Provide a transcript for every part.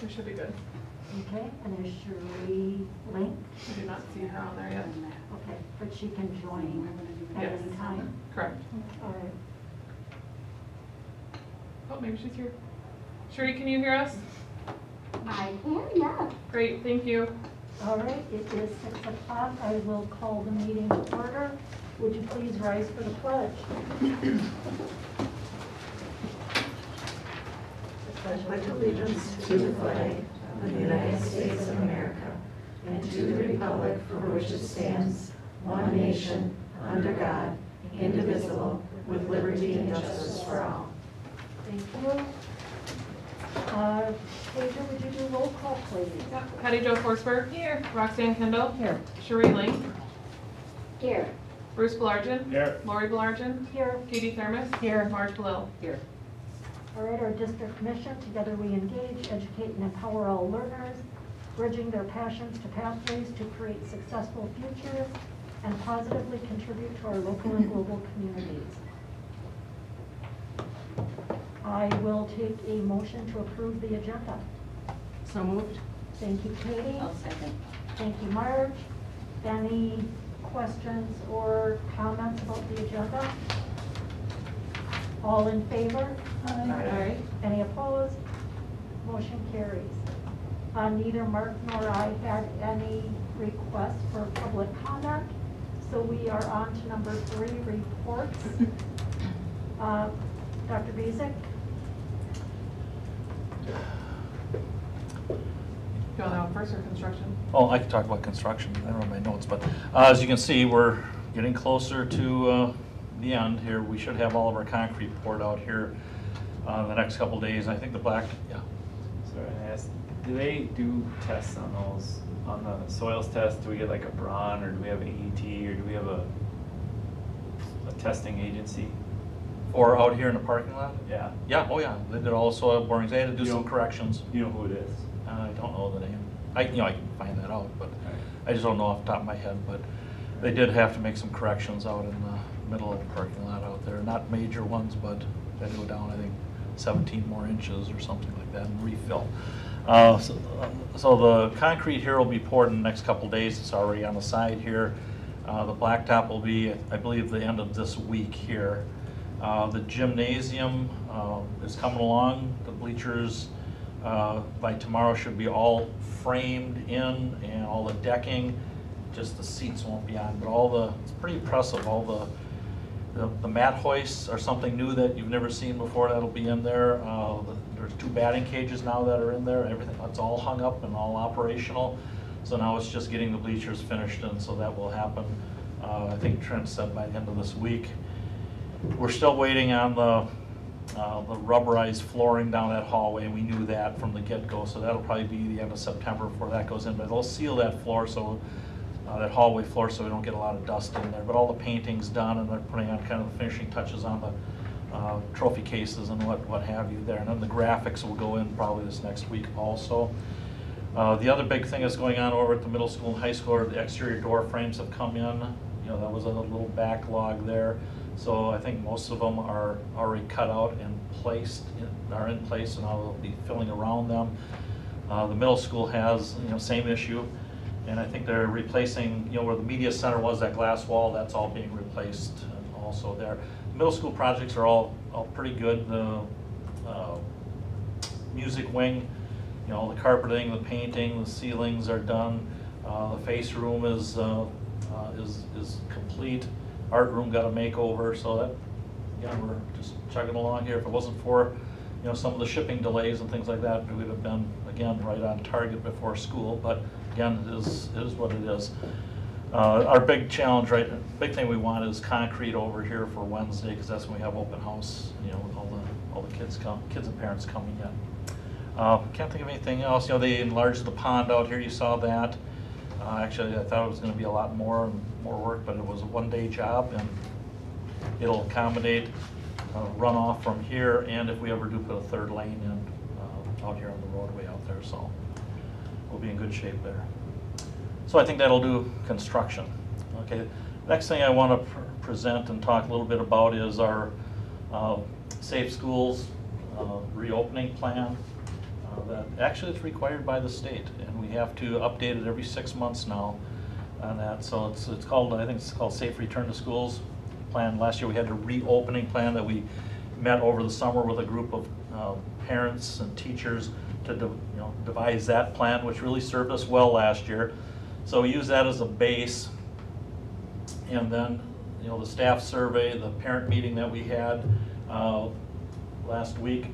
We should be good. Okay, and is Cherie Link? We do not see her on there yet. Okay, but she can join at Yes. any time? Correct. All right. Oh, maybe she's here. Sheree, can you hear us? I can, yeah. Great, thank you. All right, it is 6 o'clock. I will call the meeting to order. Would you please rise for the pledge? I pledge allegiance to the flag of the United States of America and to the republic for which it stands, one nation, under God, indivisible, with liberty and justice for all. Thank you. Deja, would you do roll call, please? Yep. Patty Jo Forsberg. Here. Roxanne Kendall. Here. Sheree Link. Here. Bruce Belargin. Here. Lori Belargin. Here. Katie Thermos. Here. Marge Belil. Here. All right, our district mission, together we engage, educate, and empower all learners, bridging their passions to pathways to create successful futures and positively contribute to our local and global communities. I will take a motion to approve the agenda. So moved. Thank you, Katie. second. Thank you, Marge. Any questions or comments about the agenda? All in favor? Aye. Any opposed? Motion carries. Neither Mark nor I had any requests for public comment, so we are on to number 3, reports. Dr. Bezick? You want that one first or construction? Oh, I can talk about construction. I don't have my notes, but as you can see, we're getting closer to the end here. We should have all of our concrete poured out here the next couple days. I think the black, yeah. Sorry, I asked, do they do tests on those, on the soils test? Do we get like a Braun, or do we have AET, or do we have a testing agency? Or out here in the parking lot? Yeah. Yeah, oh yeah, they did all the soil borings. They had to do You some don't- corrections. You know who it is? I don't know the name. I can find that out, but I just don't know off the top of my head. But they did have to make some corrections out in the middle of the parking lot out there. Not major ones, but they had to go down, I think, 17 more inches or something like that and refill. So the concrete here will be poured in the next couple days. It's already on the side here. The blacktop will be, I believe, the end of this week here. The gymnasium is coming along. The bleachers by tomorrow should be all framed in, and all the decking, just the seats won't be on, but it's pretty impressive. All the mat hoists are something new that you've never seen before. That'll be in there. There's 2 batting cages now that are in there. Everything, that's all hung up and all operational. So now it's just getting the bleachers finished, and so that will happen, I think Trent said, by the end of this week. We're still waiting on the rubberized flooring down that hallway, and we knew that from the get-go, so that'll probably be the end of September before that goes in. But they'll seal that floor, so that hallway floor, so we don't get a lot of dust in there. But all the painting's done, and they're putting on kind of the finishing touches on the trophy cases and what have you there. And then the graphics will go in probably this next week also. The other big thing that's going on over at the middle school and high school are the exterior door frames have come in. You know, that was a little backlog there. So I think most of them are already cut out and are in place, and I'll be filling around them. The middle school has, same issue, and I think they're replacing, where the media center was, that glass wall, that's all being replaced also there. Middle school projects are all pretty good. The music wing, the carpeting, the painting, the ceilings are done. The face room is complete. Art room got a makeover, so that, again, we're just chugging along here. If it wasn't for, some of the shipping delays and things like that, we would have been, again, right on target before school. But again, it is what it is. Our big challenge, big thing we want is concrete over here for Wednesday, because that's when we have open house, with all the kids and parents coming in. Can't think of anything else. They enlarged the pond out here. You saw that. Actually, I thought it was going to be a lot more work, but it was a one-day job, and it'll accommodate runoff from here, and if we ever do put a 3rd lane in out here on the roadway out there, so we'll be in good shape there. So I think that'll do construction. Okay, next thing I want to present and talk a little bit about is our Safe Schools reopening plan. that actually it's required by the state, and we have to update it every 6 months now on that. So it's called, I think it's called Safe Return to Schools Plan. Last year we had a reopening plan that we met over the summer with a group of parents and teachers to devise that plan, which really served us well last year. So we use that as a base, and then the staff survey, the parent meeting that we had last week,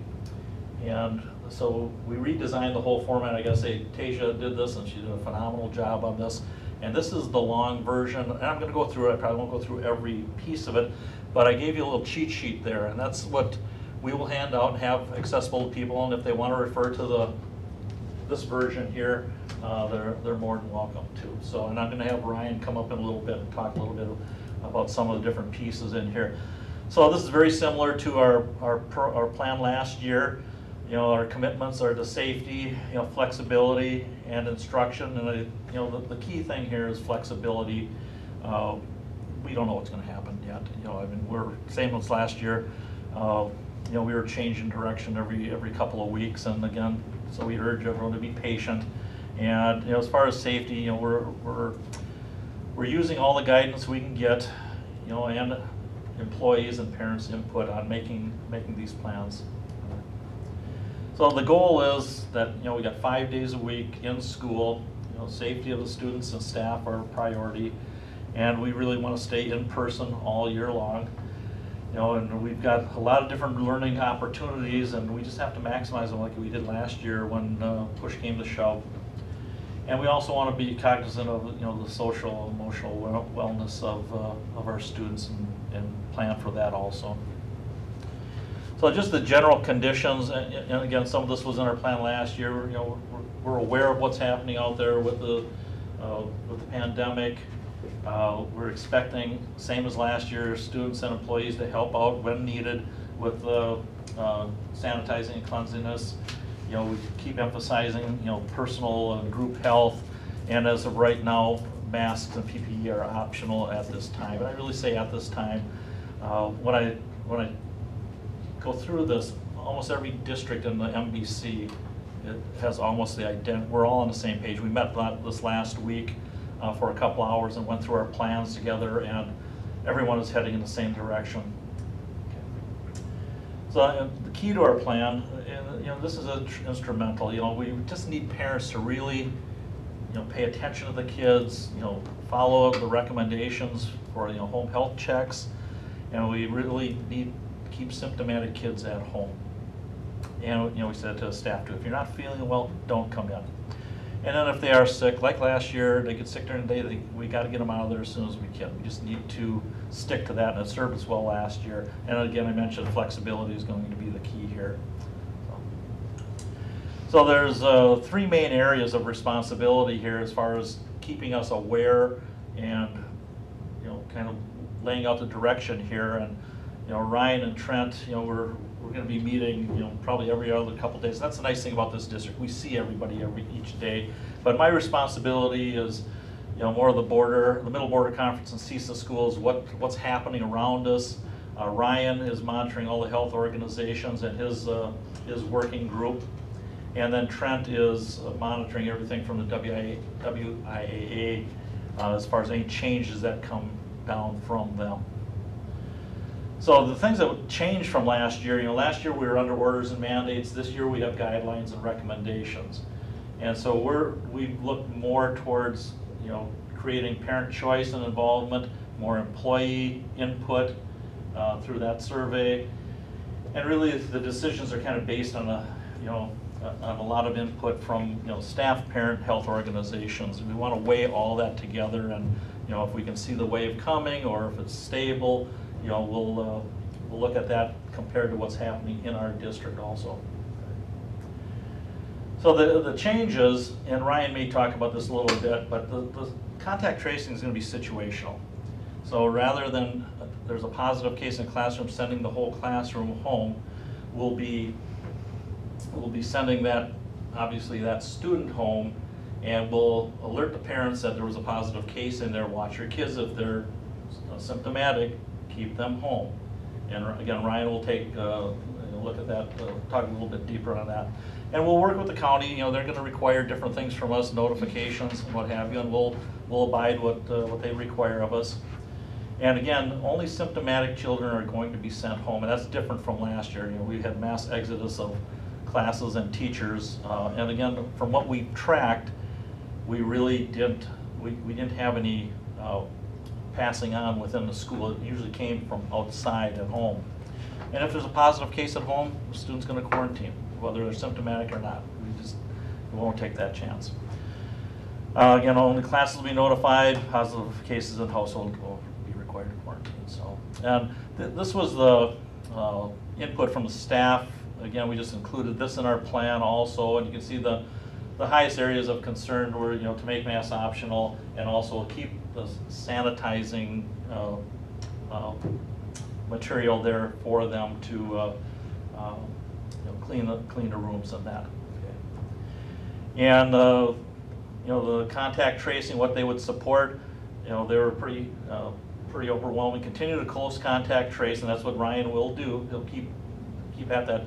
and so we redesigned the whole format. I guess Tasia did this, and she did a phenomenal job on this. And this is the long version, and I'm going to go through it. I probably won't go through every piece of it, but I gave you a little cheat sheet there, and that's what we will hand out and have accessible to people. And if they want to refer to this version here, they're more than welcome to. So, and I'm going to have Ryan come up in a little bit and talk a little bit about some of the different pieces in here. So this is very similar to our plan last year. Our commitments are to safety, flexibility, and instruction. And the key thing here is flexibility. We don't know what's going to happen yet. I mean, we're same as last year. We were changing direction every couple of weeks, and again, so we urge everyone to be patient. And as far as safety, we're using all the guidance we can get, and employees and parents' input on making these plans. So the goal is that we got 5 days a week in school. Safety of the students and staff are a priority, and we really want to stay in person all year long. And we've got a lot of different learning opportunities, and we just have to maximize them like we did last year when push came to shove. And we also want to be cognizant of the social, emotional wellness of our students and plan for that also. So just the general conditions, and again, some of this was in our plan last year. We're aware of what's happening out there with the pandemic. We're expecting, same as last year, students and employees to help out when needed with sanitizing and cleanliness. We keep emphasizing, personal and group health, and as of right now, masks and PPE are optional at this time. And I really say at this time. When I go through this, almost every district in the MBC, it has almost we're all on the same page. We met this last week for a couple hours and went through our plans together, and everyone is heading in the same direction. So the key to our plan, and this is instrumental. We just need parents to really, pay attention to the kids. Follow the recommendations for home health checks, and we really need to keep symptomatic kids at home. And we said to the staff too, if you're not feeling well, don't come in. And then if they are sick, like last year, they get sick during the day, we got to get them out of there as soon as we can. We just need to stick to that, and it served us well last year. And again, I mentioned flexibility is going to be the key here. So there's 3 main areas of responsibility here as far as keeping us aware and kind of laying out the direction here. And Ryan and Trent, we're going to be meeting probably every other couple days. That's the nice thing about this district. We see everybody each day. But my responsibility is more of the Middle Border Conference and CISA schools, what's happening around us. Ryan is monitoring all the health organizations and his working group. And then Trent is monitoring everything from the WIAA as far as any changes that come down from them. So the things that changed from last year, last year we were under orders and mandates. This year we have guidelines and recommendations. And so we look more towards, creating parent choice and involvement, more employee input through that survey. And really the decisions are kind of based on on a lot of input from staff, parent, health organizations. We want to weigh all that together, and if we can see the wave coming or if it's stable, we'll look at that compared to what's happening in our district also. So the changes, and Ryan may talk about this a little bit, but the contact tracing is going to be situational. So rather than there's a positive case in the classroom, sending the whole classroom home, we'll be sending that, obviously, that student home, and we'll alert the parents that there was a positive case in there. Watch your kids. If they're symptomatic, keep them home. And again, Ryan will take a look at that, talk a little bit deeper on that. And we'll work with the county, they're gonna require different things from us, notifications and what have you, and we'll abide what they require of us. And again, only symptomatic children are going to be sent home, and that's different from last year. We had mass exodus of classes and teachers, and again, from what we tracked, we really didn't, we didn't have any passing on within the school. It usually came from outside at home. And if there's a positive case at home, the student's gonna quarantine, whether they're symptomatic or not. We won't take that chance. Again, only classes will be notified, positive cases in household will be required to quarantine, so. And this was the input from the staff. Again, we just included this in our plan also, and you can see the highest areas of concern were, to make masks optional and also keep the sanitizing material there for them to clean the rooms and that. And the contact tracing, what they would support, they were pretty overwhelming. Continue to close contact trace, and that's what Ryan will do. He'll keep at that,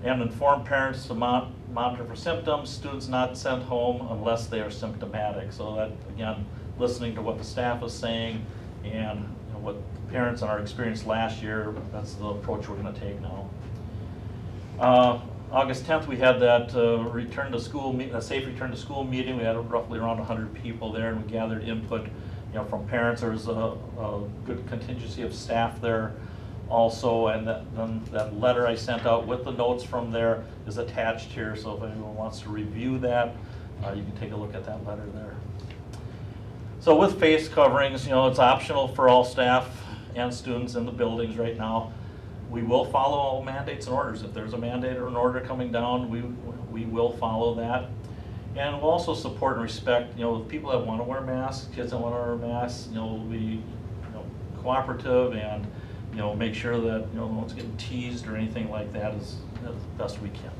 and inform parents to monitor for symptoms. Students not sent home unless they are symptomatic. So that, again, listening to what the staff is saying and what parents in our experience last year, that's the approach we're going to take now. August 10th, we had that return to school, a safe return to school meeting. We had roughly around 100 people there, and we gathered input, from parents. There was a good contingency of staff there also, and that letter I sent out with the notes from there is attached here. So if anyone wants to review that, you can take a look at that letter there. So with face coverings, it's optional for all staff and students in the buildings right now. We will follow all mandates and orders. If there's a mandate or an order coming down, we will follow that. And we'll also support and respect, people that want to wear masks, kids that want to wear masks, we'll be cooperative and, make sure that, no one's getting teased or anything like that as best we can.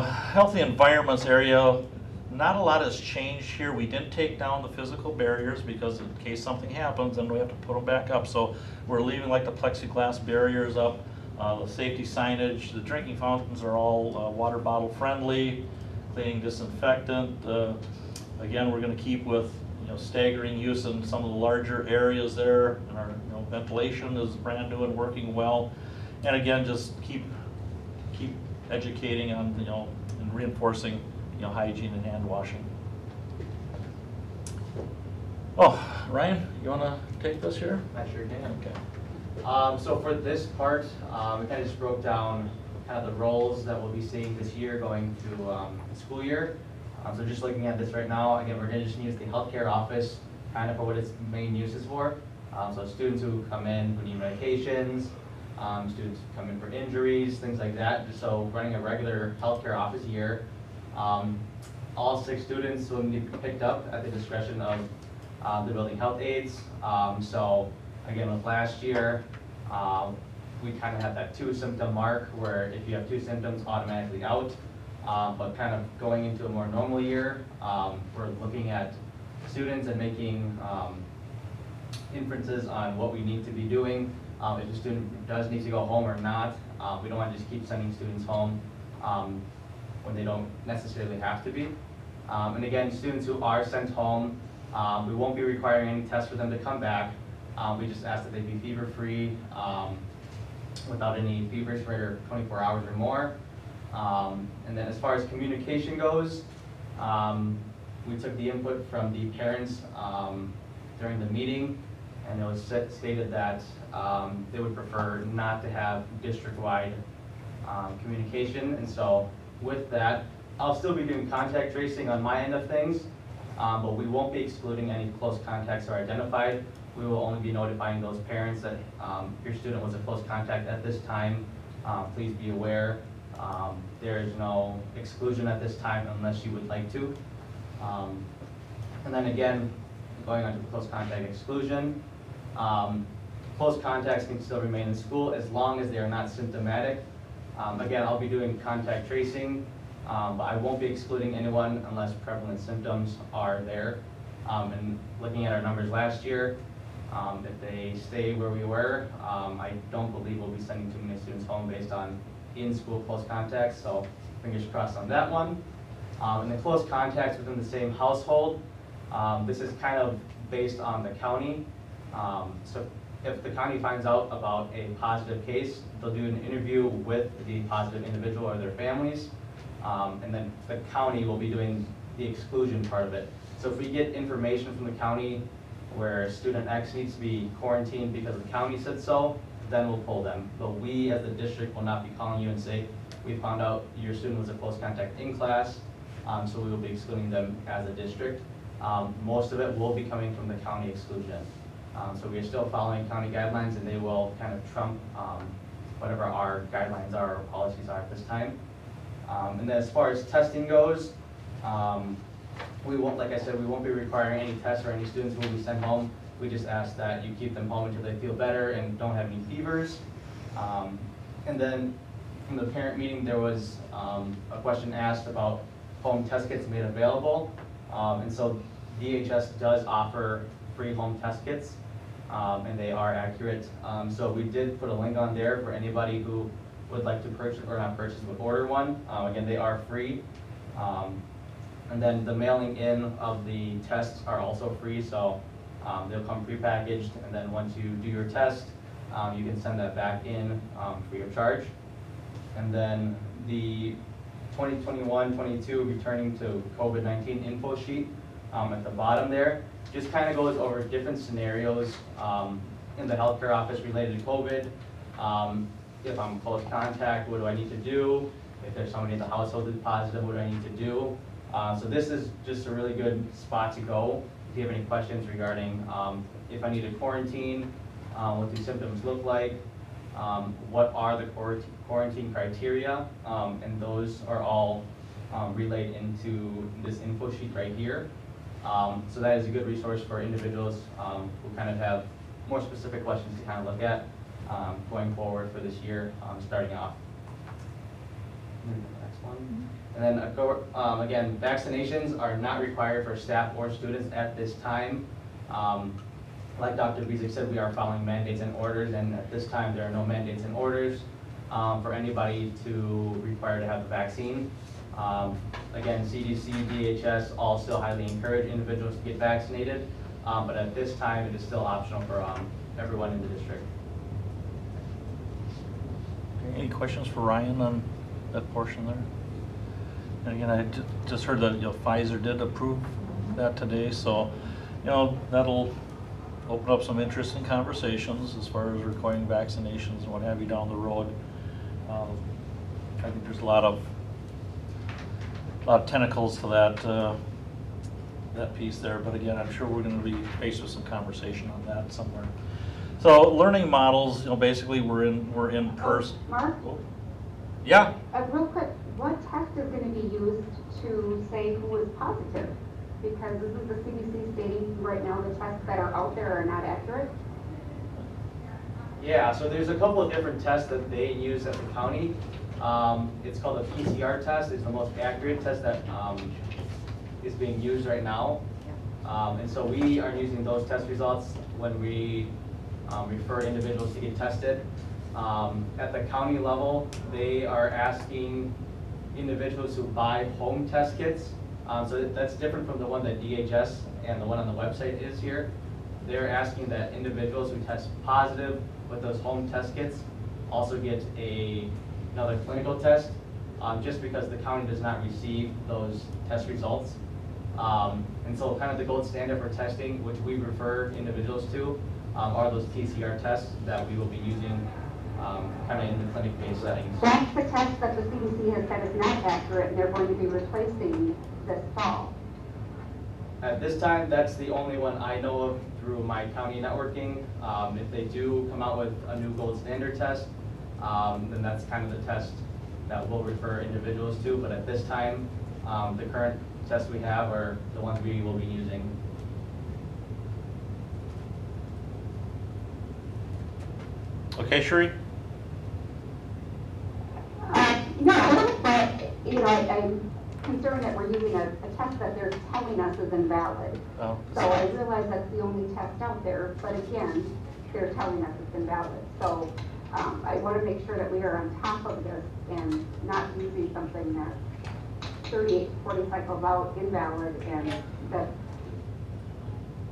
Healthy environments area, not a lot has changed here. We didn't take down the physical barriers because in case something happens, then we have to put them back up. So we're leaving like the plexiglass barriers up, the safety signage. The drinking fountains are all water bottle friendly, cleaning disinfectant. Again, we're going to keep with staggering use in some of the larger areas there, and our ventilation is brand new and working well. And again, just keep educating on and reinforcing hygiene and hand washing. Oh, Ryan, you want to take this here? I sure can. Okay. So for this part, we kind of just broke down kind of the roles that we'll be seeing this year going through the school year. So just looking at this right now, again, we're going to just use the healthcare office kind of for what its main use is for. So students who come in who need medications, students who come in for injuries, things like that. Just so running a regular healthcare office year. All 6 students will need to be picked up at the discretion of the building health aides. So again, with last year, we kind of had that 2 symptom mark where if you have 2 symptoms, automatically out. But kind of going into a more normal year, we're looking at students and making inferences on what we need to be doing. If a student does need to go home or not, we don't want to just keep sending students home when they don't necessarily have to be. And again, students who are sent home, we won't be requiring any tests for them to come back. We just ask that they be fever-free without any fevers for 24 hours or more. And then as far as communication goes, we took the input from the parents during the meeting, and it was stated that they would prefer not to have district-wide communication. And so with that, I'll still be doing contact tracing on my end of things, but we won't be excluding any close contacts that are identified. We will only be notifying those parents that your student was a close contact at this time. Please be aware. There is no exclusion at this time unless you would like to. And then again, going on to the close contact exclusion, close contacts can still remain in school as long as they are not symptomatic. Again, I'll be doing contact tracing, but I won't be excluding anyone unless prevalent symptoms are there. And looking at our numbers last year, if they stay where we were, I don't believe we'll be sending too many students home based on in-school close contacts, so fingers crossed on that one. And then close contacts within the same household. This is kind of based on the county. So if the county finds out about a positive case, they'll do an interview with the positive individual or their families. And then the county will be doing the exclusion part of it. So if we get information from the county where student X needs to be quarantined because the county said so, then we'll pull them. But we as the district will not be calling you and say, we found out your student was a close contact in class, so we will be excluding them as a district. Most of it will be coming from the county exclusion. So we are still following county guidelines, and they will kind of trump whatever our guidelines are or policies are at this time. And then as far as testing goes, we won't, like I said, we won't be requiring any tests or any students will be sent home. We just ask that you keep them home until they feel better and don't have any fevers. And then from the parent meeting, there was a question asked about home test kits made available. And so DHS does offer free home test kits, and they are accurate. So we did put a link on there for anybody who would like to purchase, or not purchase, but order one. Again, they are free. And then the mailing in of the tests are also free, so they'll come prepackaged, and then once you do your test, you can send that back in free of charge. And then the 2021-22 returning to COVID-19 info sheet at the bottom there just kind of goes over different scenarios in the healthcare office related to COVID. If I'm close contact, what do I need to do? If there's somebody in the household that's positive, what do I need to do? So this is just a really good spot to go if you have any questions regarding if I need a quarantine, what do symptoms look like, what are the quarantine criteria, and those are all relayed into this info sheet right here. So that is a good resource for individuals who kind of have more specific questions to kind of look at going forward for this year, starting off. Next one. And then again, vaccinations are not required for staff or students at this time. Like Dr. Bezick said, we are following mandates and orders, and at this time there are no mandates and orders for anybody to require to have the vaccine. Again, CDC, DHS all still highly encourage individuals to get vaccinated, but at this time it is still optional for everyone in the district. Any questions for Ryan on that portion there? And again, I just heard that Pfizer did approve that today, so that'll open up some interesting conversations as far as requiring vaccinations and what have you down the road. I think there's a lot of tentacles to that piece there, but again, I'm sure we're going to be faced with some conversation on that somewhere. So learning models, basically we're in person. Mark? Oh. Yeah. Real quick, what test is going to be used to say who is positive? Because isn't the CDC stating right now the tests that are out there are not accurate? Yeah, so there's a couple of different tests that they use at the county. It's called a PCR test. It's the most accurate test that is being used right now. And so we are using those test results when we refer individuals to get tested. At the county level, they are asking individuals who buy home test kits. So that's different from the one that DHS and the one on the website is here. They're asking that individuals who test positive with those home test kits also get another clinical test, just because the county does not receive those test results. And so kind of the gold standard for testing, which we refer individuals to, are those PCR tests that we will be using kind of in the clinic-based settings. That's the test that the CDC has said is not accurate, and they're going to be replacing this fall. At this time, that's the only one I know of through my county networking. If they do come out with a new gold standard test, then that's kind of the test that we'll refer individuals to. But at this time, the current tests we have are the ones we will be using. Okay, Sheree? No, but, I'm concerned that we're using a test that they're telling us is invalid. Oh. So I realize that's the only test out there, but again, they're telling us it's invalid. So I want to make sure that we are on top of this and not using something that's 38, 40 cycles out invalid and that.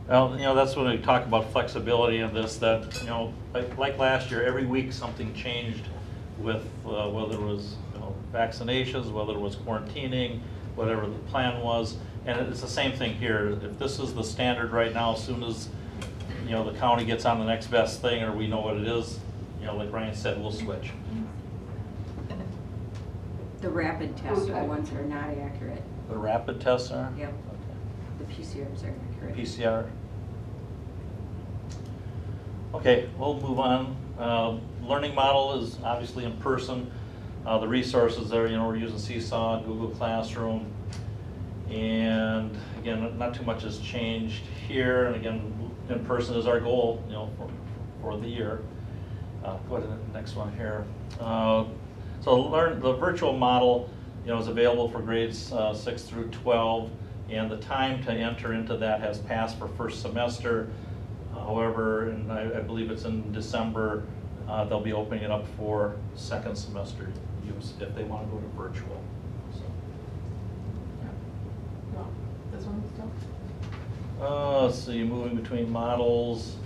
Well, that's when we talk about flexibility in this, that, like last year, every week something changed with whether it was, vaccinations, whether it was quarantining, whatever the plan was. And it's the same thing here. If this is the standard right now, as soon as, the county gets on the next best thing or we know what it is, like Ryan said, we'll switch. The rapid tests are the ones that are not accurate. The rapid tests are? Yep. The PCRs are accurate. PCR. Okay, we'll move on. Learning model is obviously in person. The resources there, we're using Seesaw, Google Classroom. And again, not too much has changed here. And again, in person is our goal, for the year. Go ahead to the next one here. So the virtual model, is available for grades 6 through 12, and the time to enter into that has passed for first semester. However, and I believe it's in December, they'll be opening it up for second semester use if they want to go to virtual. So, No, this one still? let's see, moving between models.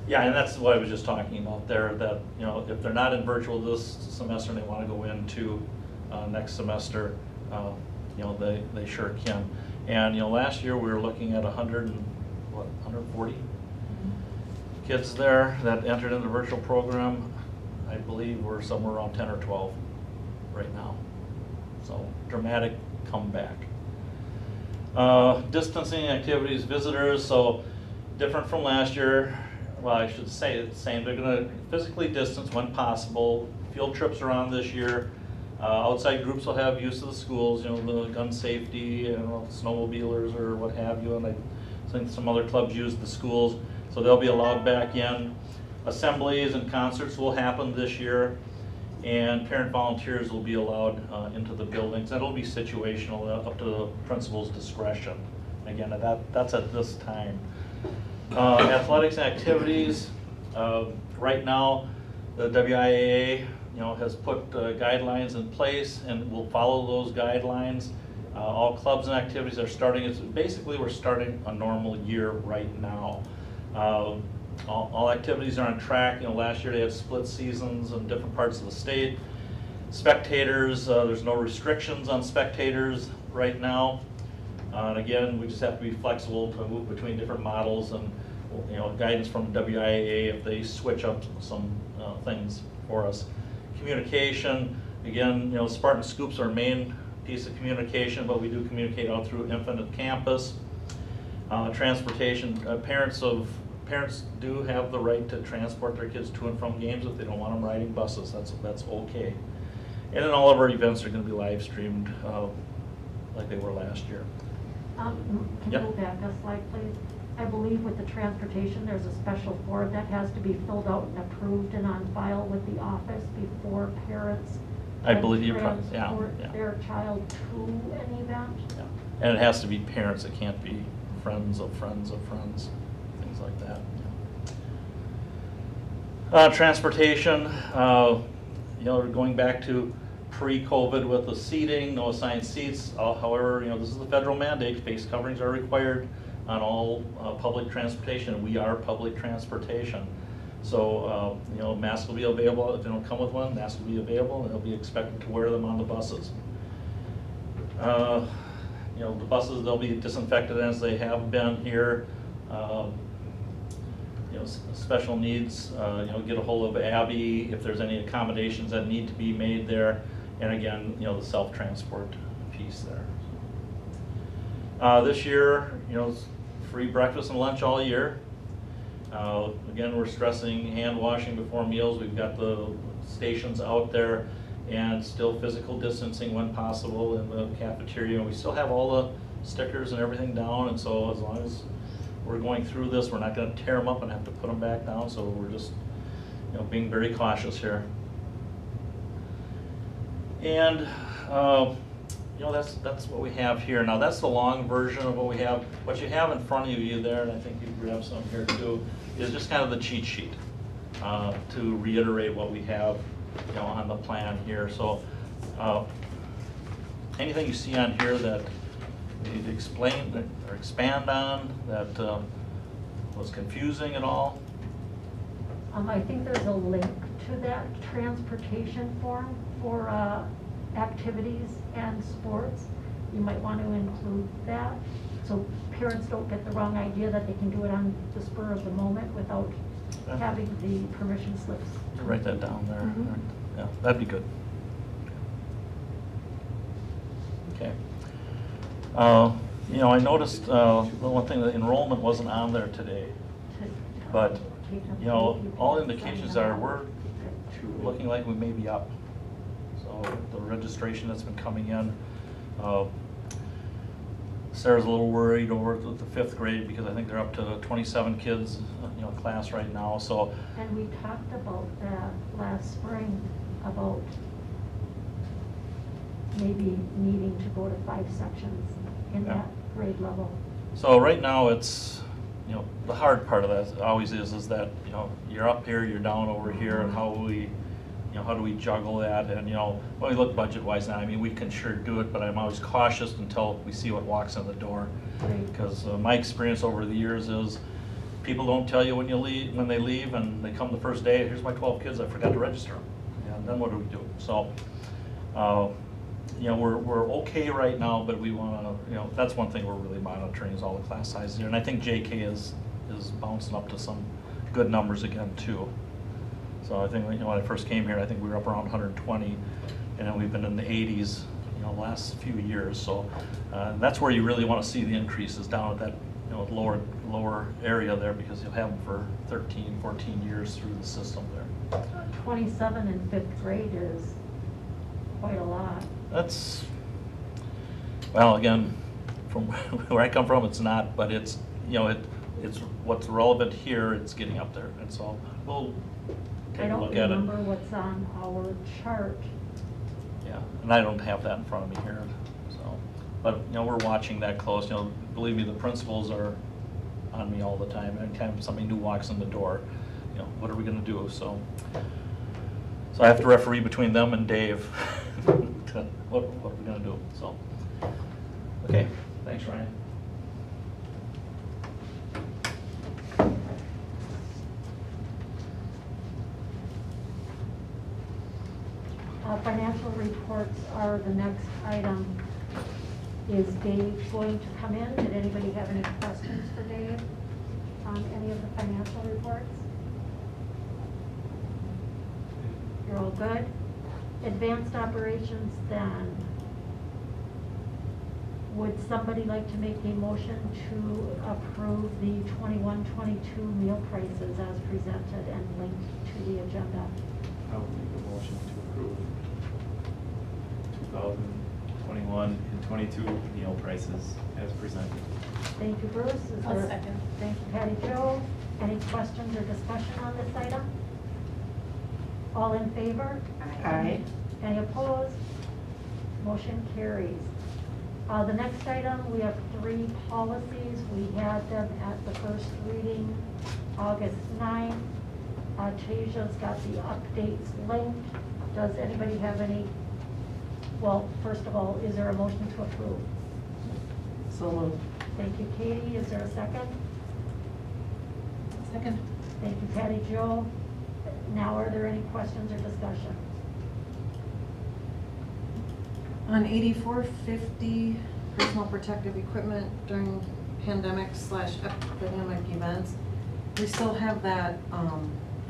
Yeah, and that's what I was just talking about there, that, if they're not in virtual this semester and they want to go into next semester, they sure can. And, last year we were looking at 140 kids there that entered in the virtual program. I believe we're somewhere around 10 or 12 right now. So dramatic comeback. Distancing activities, visitors, so different from last year. Well, I should say it's the same. They're going to physically distance when possible. Field trips are on this year. Outside groups will have use of the schools, the gun safety, snowmobilers or what have you. And I think some other clubs use the schools, so they'll be allowed back in. Assemblies and concerts will happen this year, and parent volunteers will be allowed into the buildings. That'll be situational, up to the principal's discretion. Again, that's at this time. Athletics and activities, right now the WIAA has put guidelines in place and will follow those guidelines. All clubs and activities are starting, basically we're starting a normal year right now. All activities are on track. Last year they had split seasons in different parts of the state. Spectators, there's no restrictions on spectators right now. And again, we just have to be flexible to move between different models and guidance from WIAA if they switch up some things for us. Communication, again, Spartan Scoops are our main piece of communication, but we do communicate out through Infinite Campus. Transportation, parents do have the right to transport their kids to and from games if they don't want them riding buses. That's okay. And then all of our events are going to be live streamed like they were last year. Can you Yep. go back a slide, please? I believe with the transportation, there's a special form that has to be filled out and approved and on file with the office before parents I can believe you're probably, transport yeah. their child to an event. Yeah. And it has to be parents, it can't be friends of friends of friends, things like that. Transportation, we're going back to pre-COVID with the seating, no assigned seats. However, this is the federal mandate, face coverings are required on all public transportation. We are public transportation. So, masks will be available. If they don't come with one, masks will be available and they'll be expected to wear them on the buses. The buses, they'll be disinfected as they have been here. Special needs, get a hold of Abby if there's any accommodations that need to be made there. And again, the self-transport piece there. This year, free breakfast and lunch all year. Again, we're stressing hand washing before meals. We've got the stations out there, and still physical distancing when possible in the cafeteria. And we still have all the stickers and everything down, and so as long as we're going through this, we're not going to tear them up and have to put them back down. So we're just, being very cautious here. And that's what we have here. Now that's the long version of what we have. What you have in front of you there, and I think you grab some here too, is just kind of the cheat sheet. to reiterate what we have, you know, on the plan here. So anything you see on here that you need to explain or expand on that was confusing at all? I think there's a link to that transportation form for activities and sports. You might want to include that, so parents don't get the wrong idea that they can do it on the spur of the moment without having the permission slips. Write that down there. Mhm. Yeah, that'd be good. Okay. You know, I noticed the one thing, that enrollment wasn't on there today, but, you know, all indications are we're looking like we may be up. So the registration that's been coming in, Sarah's a little worried over with the 5th grade because I think they're up to 27 kids, you know, class right now. So And we talked about that last spring, about maybe needing to go to 5 sections in Yeah. that grade level. So right now, it's, you know, the hard part of that always is that, you know, you're up here, you're down over here, and how do we juggle that? And, you know, when we look budget-wise now, I mean, we can sure do it, but I'm always cautious until we see what walks in the door. Right. Because my experience over the years is, people don't tell you when they leave, and they come the first day, here's my 12 kids, I forgot to register them. And then what do we do? So, you know, we're okay right now, but we want to, you know, that's one thing we're really monitoring is all the class sizes here. And I think JK is bouncing up to some good numbers again too. So I think, you know, when I first came here, I think we were up around 120, and then we've been in the 80s, you know, the last few years. So that's where you really want to see the increases, down at that, you know, lower area there, because you'll have them for 13, 14 years through the system there. 27 in 5th grade is quite a lot. That's, well, again, from where I come from, it's not, but it's, you know, it's what's relevant here, it's getting up there. And so we'll I take a don't look at it. remember what's on our chart. Yeah, and I don't have that in front of me here, so, but, you know, we're watching that close. You know, believe me, the principals are on me all the time. Anytime somebody new walks in the door, you know, what are we gonna do? So I have to referee between them and Dave. What are we gonna do? So, okay, thanks, Ryan. Financial reports are the next item. Is Dave going to come in? Did anybody have any questions for Dave on any of the financial reports? You're all good? Advanced operations then. Would somebody like to make a motion to approve the 21-22 meal prices as presented and linked to the agenda? I would make a motion to approve 2021 and 22 meal prices as presented. Thank you, Bruce. Is I'll there- second. Thank you, Patty Jo. Any questions or discussion on this item? All in favor? Aye. Any opposed? Motion carries. The next item, we have 3 policies. We had them at the first reading, August 9th. Tasia's got the updates linked. Does anybody have any? Well, first of all, is there a motion to approve? So moved. Thank you, Katie. Is there a second? Second. Thank you, Patty Jo. Now, are there any questions or discussion? On 8450, personal protective equipment during pandemic/epidemic events, we still have that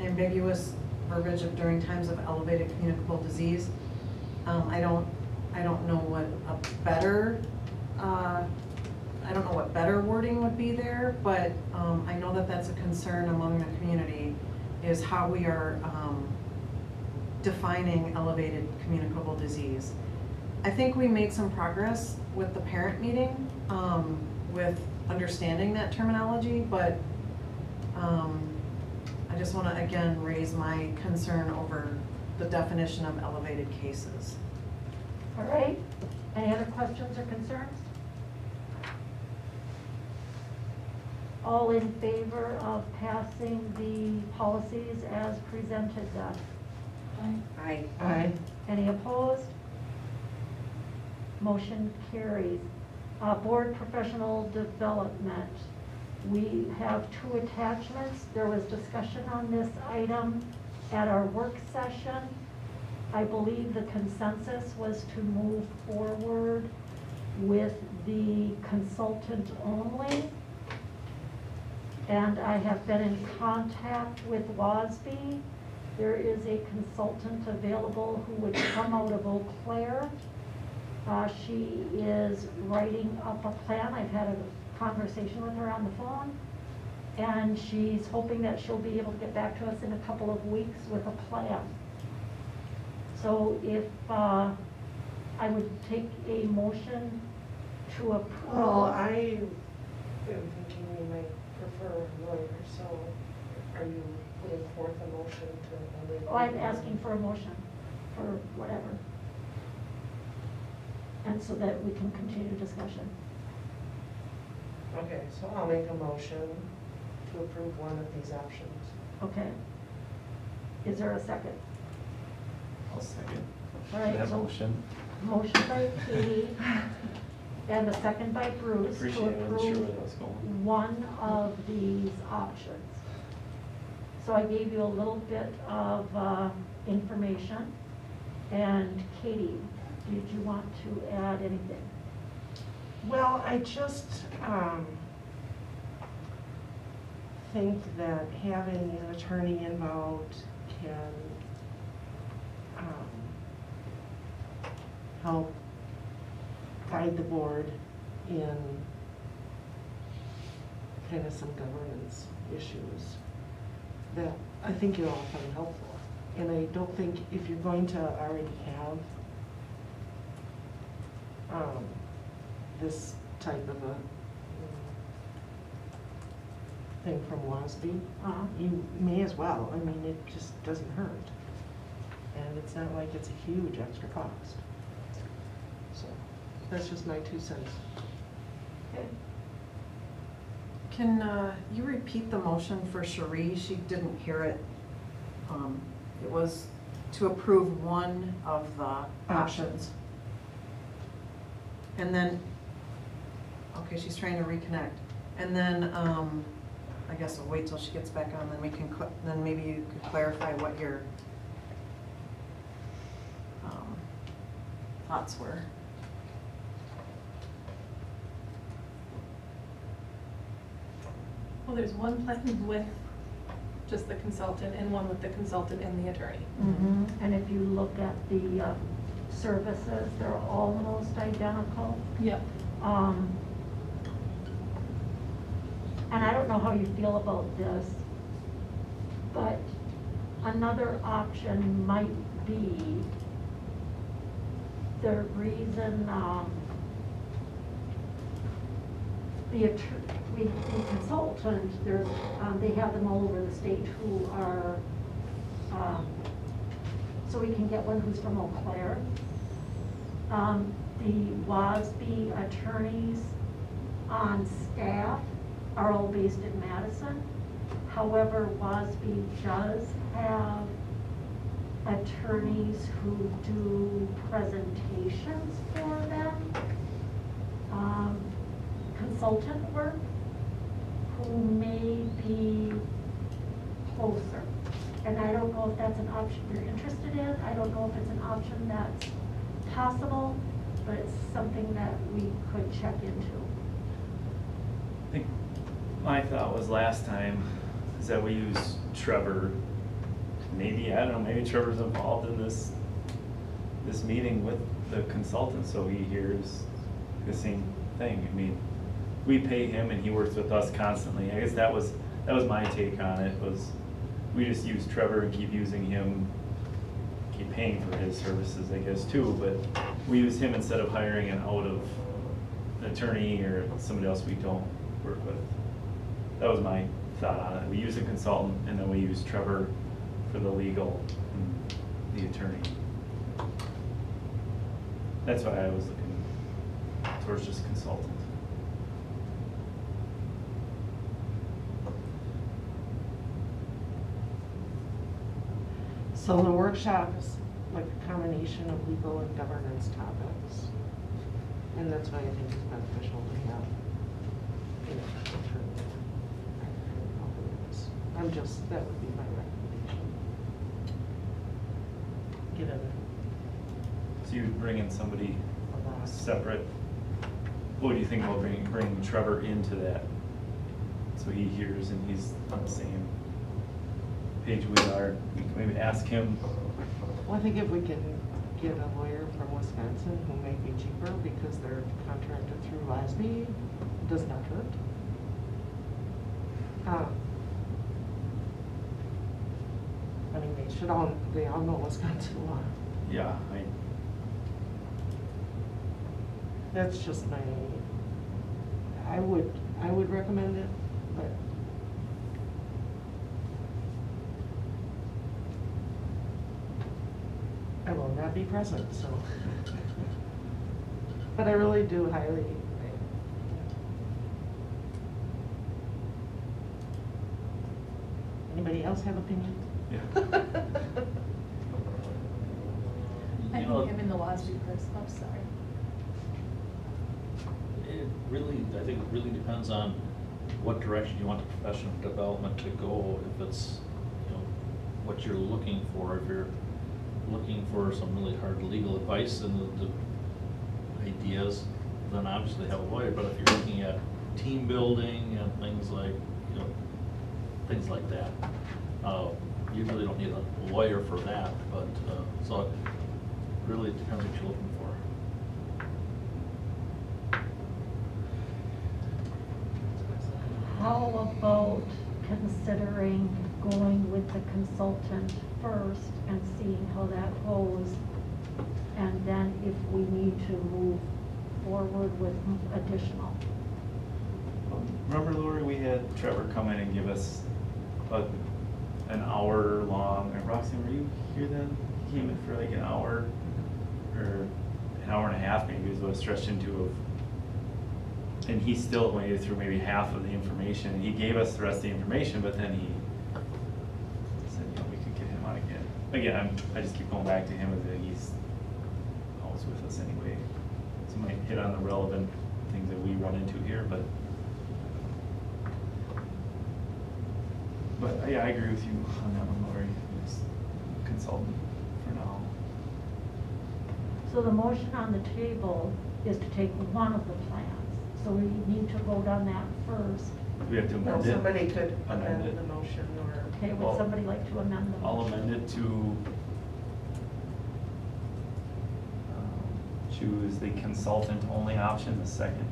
ambiguous verbiage of during times of elevated communicable disease. I don't know what better wording would be there, but I know that that's a concern among the community, is how we are defining elevated communicable disease. I think we made some progress with the parent meeting, with understanding that terminology, but I just want to again raise my concern over the definition of elevated cases. All right. Any other questions or concerns? All in favor of passing the policies as presented then? Aye. Any opposed? Motion carries. Board professional development. We have 2 attachments. There was discussion on this item at our work session. I believe the consensus was to move forward with the consultant only. And I have been in contact with WASB. There is a consultant available who would come out of Eau Claire. She is writing up a plan. I've had a conversation with her on the phone. And she's hoping that she'll be able to get back to us in a couple of weeks with a plan. So if I would take a motion to approve. Well, I am thinking we might prefer a lawyer, so are you putting forth a motion to only? Oh, I'm asking for a motion for whatever. And so that we can continue discussion. Okay, so I'll make a motion to approve one of these options. Okay. Is there a second? I'll second All right, that so motion. motion by Katie and a second by Bruce to Appreciate it, I wasn't sure approve where that was going. one of these options. So I gave you a little bit of information. And Katie, did you want to add anything? Well, I just think that having an attorney involved can help guide the board in kind of some governance issues that I think you'll all find helpful. And I don't think if you're going to already have this type of a thing from WASB, you may as well. I mean, it just doesn't hurt. And it's not like it's a huge extra cost. So that's just my 2 cents. Okay. Can you repeat the motion for Cherie? She didn't hear it. It was to approve one of the options. And then, okay, she's trying to reconnect. And then, I guess we'll wait till she gets back on, then we can, then maybe you could clarify what your thoughts were. Well, there's one plan with just the consultant and one with the consultant and the attorney. And if you look at the services, they're almost identical. Yep. And I don't know how you feel about this, but another option might be the reason the consultant, there's, they have them all over the state who are, so we can get one who's from Eau Claire. The WASB attorneys on staff are all based in Madison. However, WASB does have attorneys who do presentations for them, consultant work, who may be closer. And I don't know if that's an option you're interested in. I don't know if it's an option that's possible, but it's something that we could check into. I think my thought was last time is that we use Trevor. Maybe, I don't know, maybe Trevor's involved in this meeting with the consultant, so he hears the same thing. I mean, we pay him and he works with us constantly. I guess that was my take on it, was we just use Trevor and keep using him, keep paying for his services, I guess, too, but we use him instead of hiring an out of attorney or somebody else we don't work with. That was my thought on it. We use a consultant and then we use Trevor for the legal and the attorney. That's why I was looking towards just consultant. So the workshop is like a combination of legal and governance topics. And that's why I think it's beneficial to have, you know, an attorney. That would be my recommendation. Get a So you would bring in somebody lot. separate. What do you think about bringing Trevor into that? So he hears and he's on the same page we are. We can maybe ask him. Well, I think if we can get a lawyer from Wisconsin who may be cheaper because they're contracted through WASB, it does not hurt. I mean, they all know Wisconsin law. Yeah, That's just I would recommend it, but I will not be present, so. But I really do highly. Anybody else have opinions? Yeah. I You know, think having the WASB person, I'm sorry. It really, I think it really depends on what direction you want the professional development to go. If it's, you know, what you're looking for. If you're looking for some really hard legal advice and the ideas, then obviously have a lawyer. But if you're looking at team building and things like, you know, things like that, you really don't need a lawyer for that. But so it really depends what you're looking for. How about considering going with the consultant first and seeing how that goes? And then if we need to move forward with additional. Remember, Lori, we had Trevor come in and give us an hour long, and Roxanne, were you here then? He came in for like an hour, or an hour and a half maybe is what it stretched into. And he still went through maybe half of the information, and he gave us the rest of the information, but then he said, you know, we could get him on again. Again, I just keep going back to him as that he's always with us anyway. So might hit on the relevant things that we run into here, but yeah, I agree with you on that one, Lori. It's consultant for now. So the motion on the table is to take one of the plans. So we need to vote on that first. We have to No, amend it. somebody could Amend amend it. the motion or. Okay, Well, would somebody like to amend the motion? I'll amend it to choose the consultant-only option, the second.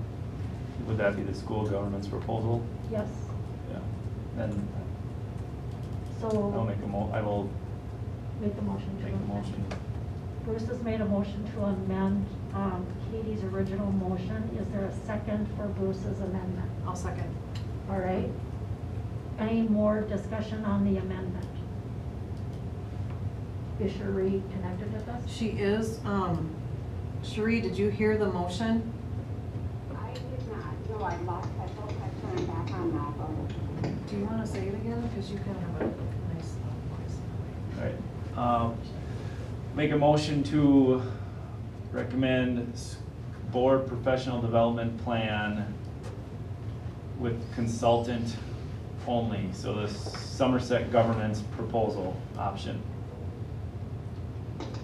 Would that be the school government's proposal? Yes. Yeah. Then So. I will Make the motion to make a amend. motion. Bruce has made a motion to amend Katie's original motion. Is there a second for Bruce's amendment? I'll second. All right. Any more discussion on the amendment? Is Cherie connected with us? She is, Cherie, did you hear the motion? I did not, no, I lost, I thought I turned back on now, but. Do you want to say it again? Because you kind of have a nice voice. All right. Make a motion to recommend board professional development plan with consultant only. So the Somerset governance proposal option.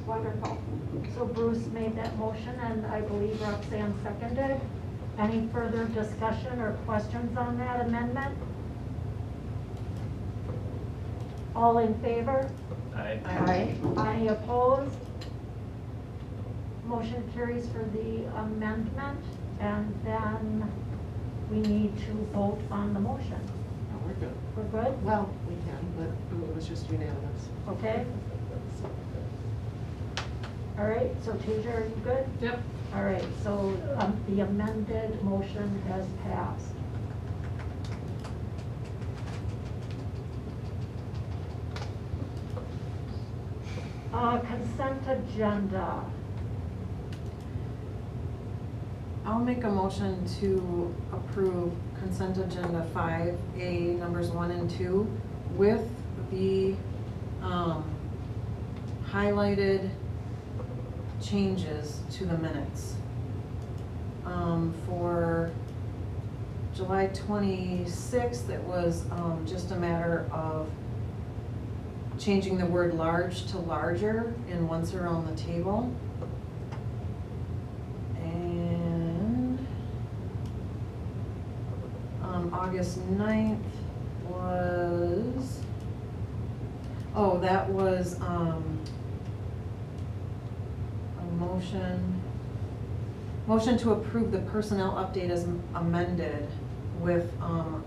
Wonderful. So Bruce made that motion and I believe Roxanne seconded. Any further discussion or questions on that amendment? All in favor? Aye. Any opposed? Motion carries for the amendment, and then we need to vote on the motion. No, we're good. We're good? Well, we can, but it was just unanimous. Okay? All right, so Tasia, are you good? Yep. All right, so the amended motion has passed. Consent agenda. I'll make a motion to approve consent agenda 5A, numbers 1 and 2, with the highlighted changes to the minutes. For July 26th, it was just a matter of changing the word large to larger in once around the table. And August 9th was, that was a motion to approve the personnel update as amended with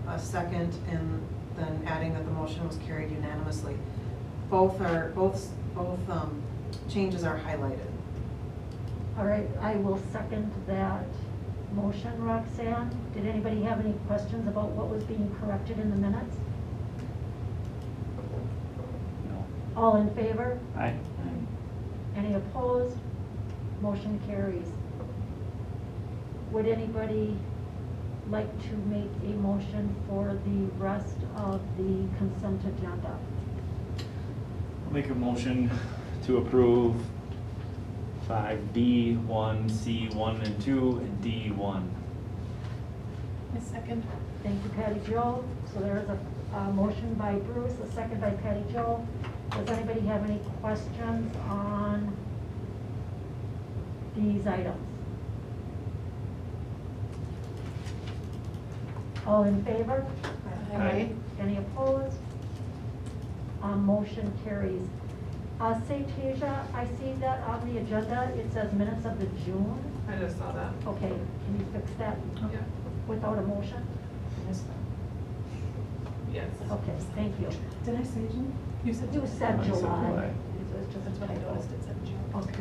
a second, and then adding that the motion was carried unanimously. Both changes are highlighted. All right, I will second that motion, Roxanne. Did anybody have any questions about what was being corrected in the minutes? No. All in favor? Aye. Any opposed? Motion carries. Would anybody like to make a motion for the rest of the consent agenda? I'll make a motion to approve 5D, 1C, 1 and 2, and D1. A second. Thank you, Patty Jo. So there is a motion by Bruce, a second by Patty Jo. Does anybody have any questions on these items? All in favor? Aye. Any opposed? Motion carries. Say, Tasia, I see that on the agenda, it says minutes of the June. I just saw that. Okay, can you fix that Yeah. without a motion? Yes. Okay, thank you. Did I say June? You said You June. said I said July. July. That's what I noticed, it said June. Okay.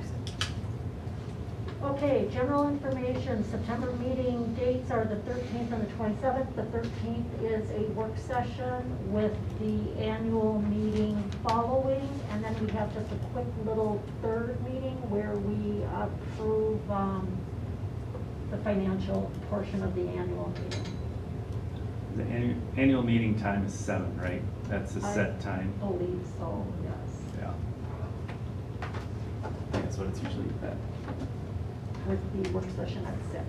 Okay, general information, September meeting dates are the 13th and the 27th. The 13th is a work session with the annual meeting following, and then we have just a quick little third meeting where we approve the financial portion of the annual meeting. The annual meeting time is 7, right? That's a I set time. believe so, yes. Yeah. I think that's what it's usually at. With the work session at 6.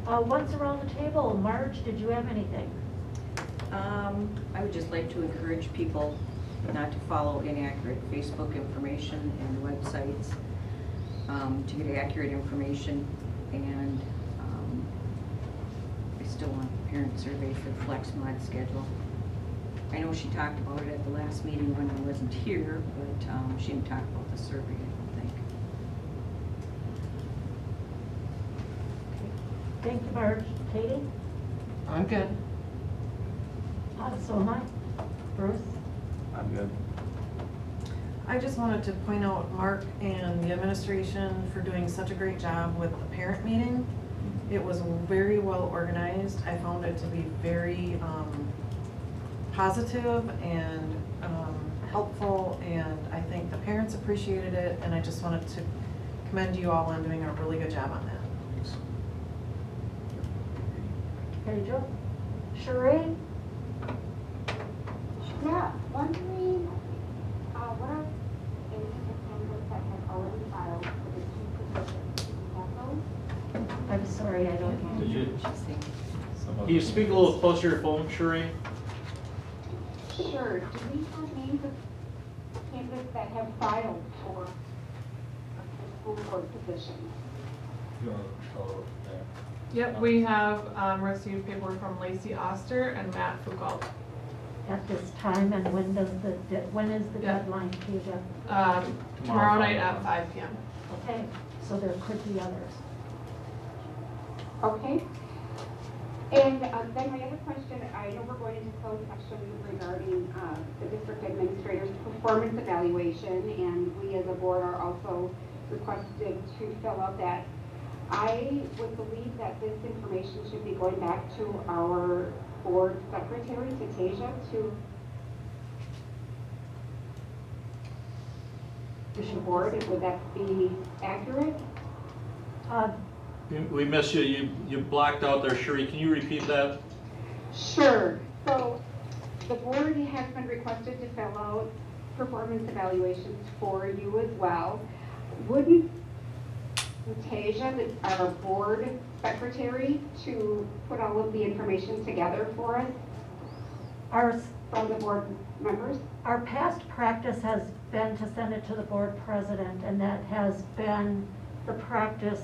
Once around the table, Marge, did you have anything? I would just like to encourage people not to follow inaccurate Facebook information and websites, to get accurate information, and I still want a parent survey for the Flex Mod schedule. I know she talked about it at the last meeting when I wasn't here, but she didn't talk about the survey, I don't think. Thank you, Marge. Katie? I'm good. So am I. Bruce? I'm good. I just wanted to point out Mark and the administration for doing such a great job with the parent meeting. It was very well organized. I found it to be very positive and helpful, and I think the parents appreciated it, and I just wanted to commend you all on doing a really good job on that. Patty Jo? Sheree? Yeah, wondering, what are any of the candidates that have already filed for the 2 positions? Do you have those? I'm sorry, I don't hear. Did you, She's saying, can you speak a little closer to your phone, Sheree? Sure. Do we have names of candidates that have filed for the school board position? Yep, we have received paperwork from Lacey Oster and Matt Foucault. At this time, and when is the Yeah. deadline, Tasia? Tomorrow night at 5 p.m. Okay, so there could be others. Okay. And then my other question, I know we're going into closed session regarding the district administrator's performance evaluation, and we as a board are also requested to fill out that. I would believe that this information should be going back to our board secretary, to Tasia, to the board. Would that be accurate? We missed you. You blocked out there, Sheree. Can you repeat that? Sure. So the board has been requested to fill out performance evaluations for you as well. Wouldn't Tasia, our board secretary, to put all of the information together for us Our, from the board members? our past practice has been to send it to the board president, and that has been the practice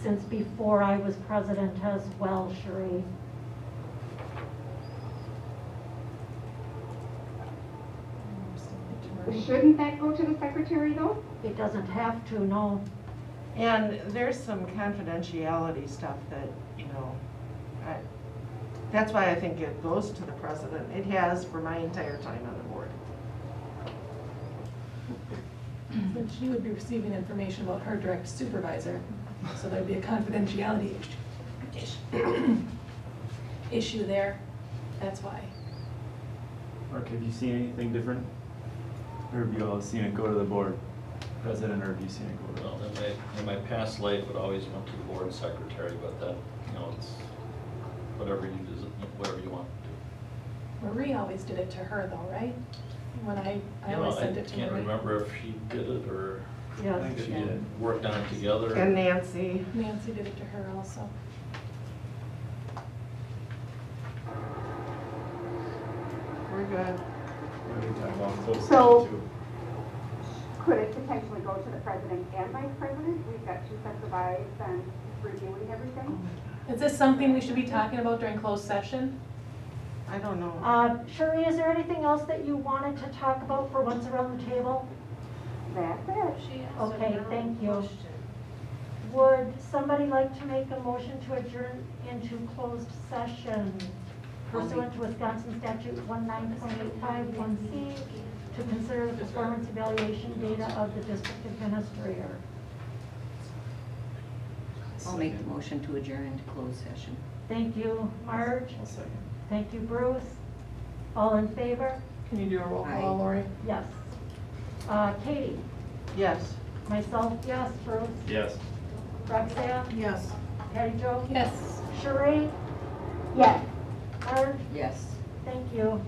since before I was president as well, Sheree. Shouldn't that go to the secretary though? It doesn't have to, no. And there's some confidentiality stuff that, that's why I think it goes to the president. It has for my entire time on the board. But she would be receiving information about her direct supervisor, so there'd be a confidentiality issue there. That's why. Mark, have you seen anything different? Or have you all seen it go to the board president, or have you seen it go to? Well, in my past life, it always went to the board secretary, but that, it's whatever you want to Marie always did it to her though, right? When I do. always sent it to I can't Marie. remember if she did it or Yes. if she worked on it together. And Nancy, Nancy did it to her also. we're good. What are we talking about closed So- session too? Could it potentially go to the president and vice president? We've got two sets of eyes and reviewing everything. Is this something we should be talking about during closed session? I don't know. Sheree, is there anything else that you wanted to talk about for once around the table? That's it. Okay, thank you. Would somebody like to make a motion to adjourn into closed session pursuant to Wisconsin statute 19.851C to consider the performance evaluation data of the district administrator? I'll make the motion to adjourn into closed session. Thank you, Marge. I'll second. Thank you, Bruce. All in favor? Can you do a roll Aye. call, Lori? Yes. Katie? Yes. Myself, yes. Bruce? Yes. Roxanne? Yes. Patty Jo? Yes. Sheree? Yes. Marge? Yes. Thank you.